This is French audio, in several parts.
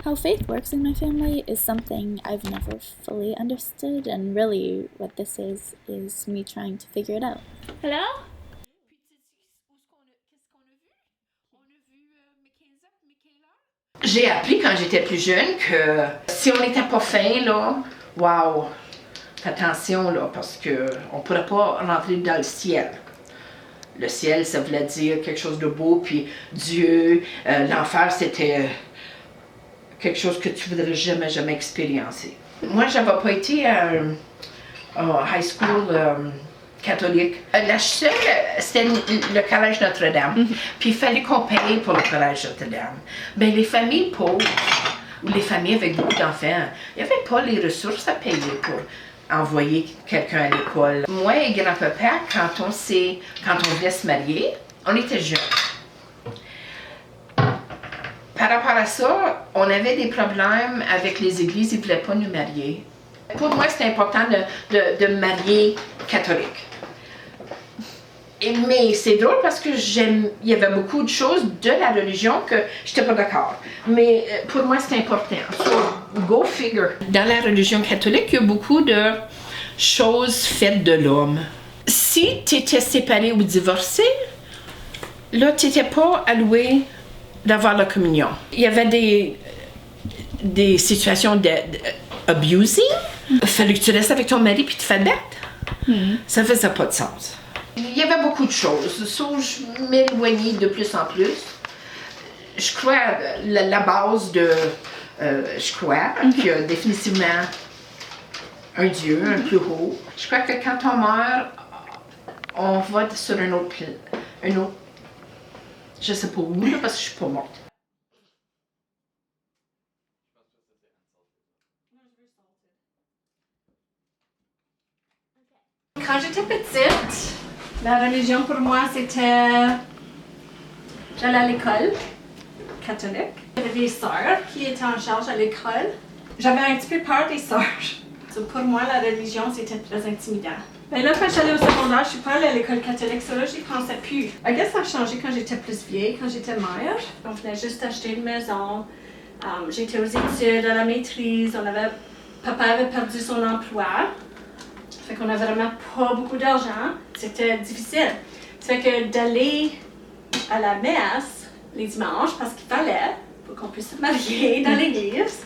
How faith works in my family is something I've never fully understood, and really what this is me trying to figure it out. Hello? J'ai appris quand j'étais plus jeune que si on n'était pas fin, là, waouh, attention, là, parce qu'on ne pourrait pas rentrer dans le ciel. Le ciel, ça voulait dire quelque chose de beau, puis Dieu, l'enfer, c'était quelque chose que tu ne voudrais jamais, jamais expériencer. Moi, je n'avais pas été à high school catholique. La seule, c'était le collège Notre-Dame. Puis il fallait qu'on paye pour le collège Notre-Dame. Bien, les familles pauvres, ou les familles avec beaucoup d'enfants, il n'y avait pas les ressources à payer pour envoyer quelqu'un à l'école. Moi et grand-papa, quand on venait se marier, on était jeunes. Par rapport à ça, on avait des problèmes avec les églises, ils ne voulaient pas nous marier. Pour moi, c'était important de me marier catholique. Mais c'est drôle parce que il y avait beaucoup de choses de la religion que je n'étais pas d'accord. Mais pour moi, c'est important. So, go figure. Dans la religion catholique, il y a beaucoup de choses faites de l'homme. Si tu étais séparé ou divorcé, là, tu n'étais pas alloué d'avoir la communion. Il y avait des situations d'abusing. Il fallait que tu restes avec ton mari puis te faire battre. Ça faisait pas de sens. Il y avait beaucoup de choses. So, je m'éloignais de plus en plus. Je crois la base de... je crois qu'il y a définitivement un Dieu, un plus haut. Je crois que quand on meurt, on va sur un autre... Je sais pas où, là, parce que je suis pas morte. Quand j'étais petite, la religion pour moi c'était... J'allais à l'école catholique. J'avais des sœurs qui étaient en charge à l'école. J'avais un petit peu peur des sœurs. So, pour moi, la religion c'était très intimidant. Mais là, quand j'allais au secondaire, je suis pas allée à l'école catholique, ça là, j'y pensais plus. I guess ça a changé quand j'étais plus vieille, quand j'étais mère. On venait juste acheter une maison. J'étais aux études, à la maîtrise. Papa avait perdu son emploi. Fait qu'on avait vraiment pas beaucoup d'argent. C'était difficile. Ça fait que d'aller à la messe les dimanches, parce qu'il fallait, pour qu'on puisse se marier dans l'église,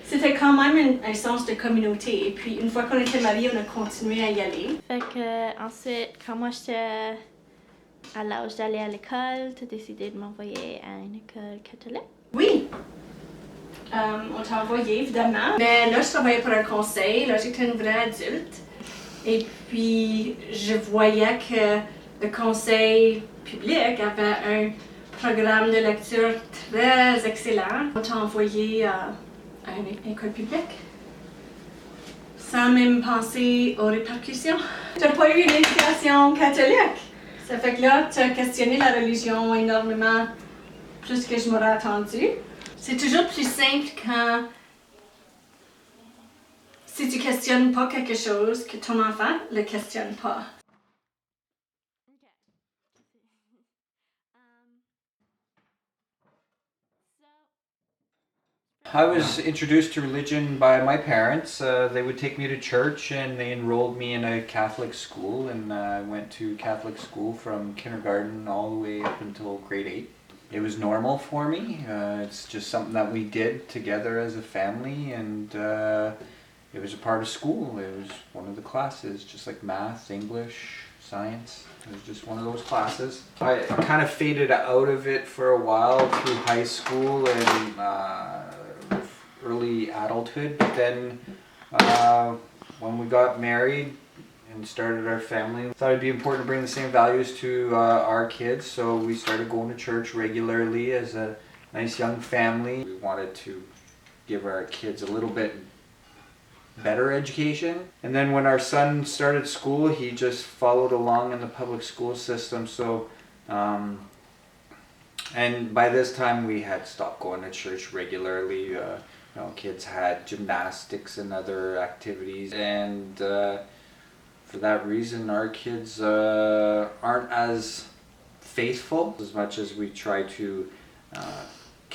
c'était quand même un sens de communauté. Et puis, une fois qu'on était mariés, on a continué à y aller. Fait que ensuite, quand moi j'étais à l'âge d'aller à l'école, tu as décidé de m'envoyer à une école catholique? Oui! On t'a envoyé, évidemment. Mais là, je travaillais pour un conseil. Là, j'étais une vraie adulte. Et puis, je voyais que le conseil public avait un programme de lecture très excellent. On t'a envoyé à une école publique, sans même penser aux répercussions. Tu n'as pas eu une éducation catholique. Ça fait que là, tu as questionné la religion énormément plus que je m'aurais attendu. C'est toujours plus simple quand, si tu questionnes pas quelque chose, que ton enfant le questionne pas. I was introduced to religion by my parents. They would take me to church and they enrolled me in a Catholic school, and I went to Catholic school from kindergarten all the way up until grade 8. It was normal for me. It's just something that we did together as a family, and it was a part of school. It was one of the classes, just like math, English, science. It was just one of those classes. I kind of faded out of it for a while through high school and early adulthood. But then when we got married and started our family, I thought it'd be important to bring the same values to our kids. So we started going to church regularly as a nice young family. We wanted to give our kids a little bit better education. And then when our son started school, he just followed along in the public school system. So and by this time we had stopped going to church regularly. Kids had gymnastics and other activities, and for that reason our kids aren't as faithful as much as we try to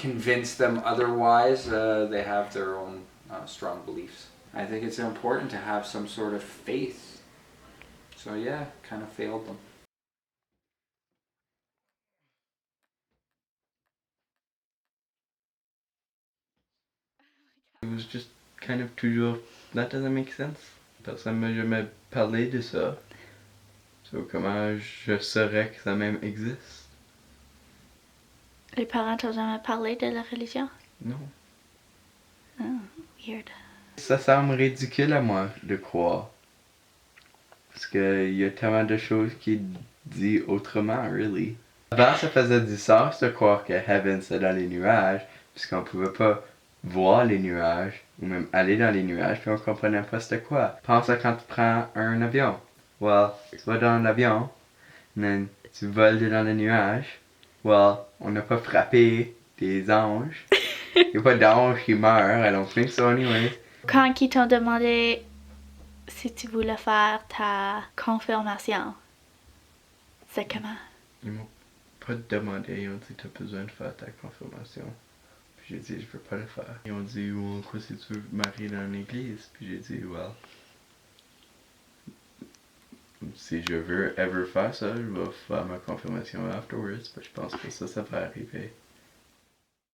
convince them otherwise. They have their own strong beliefs. I think it's important to have some sort of faith. So yeah, kind of failed them. It was just kind of toujours, that doesn't make sense. Personne m'a jamais parlé de ça. So comment je saurais que ça même existe? Les parents t'ont jamais parlé de la religion? Non. Oh, weird. Ça semble ridicule à moi de croire. Parce qu'il y a tellement de choses qui disent autrement, really. Avant, ça faisait du sens de croire que Heaven c'est dans les nuages, puisqu'on pouvait pas voir les nuages, ou même aller dans les nuages, puis on comprenait pas c'était quoi. Pense à quand tu prends un avion. Well, tu vas dans l'avion, then tu voles dans les nuages. Well, on n'a pas frappé des anges. Il n'y a pas d'anges qui meurent, I don't think so anyways. Quand ils t'ont demandé si tu voulais faire ta confirmation, c'est comment? Ils m'ont pas demandé, ils ont dit t'as besoin de faire ta confirmation. Puis j'ai dit je veux pas le faire. Ils ont dit ou quoi si tu veux te marier dans l'église. Puis j'ai dit well. Si je veux ever faire ça, je vais faire ma confirmation afterwards. Mais je pense que ça va arriver.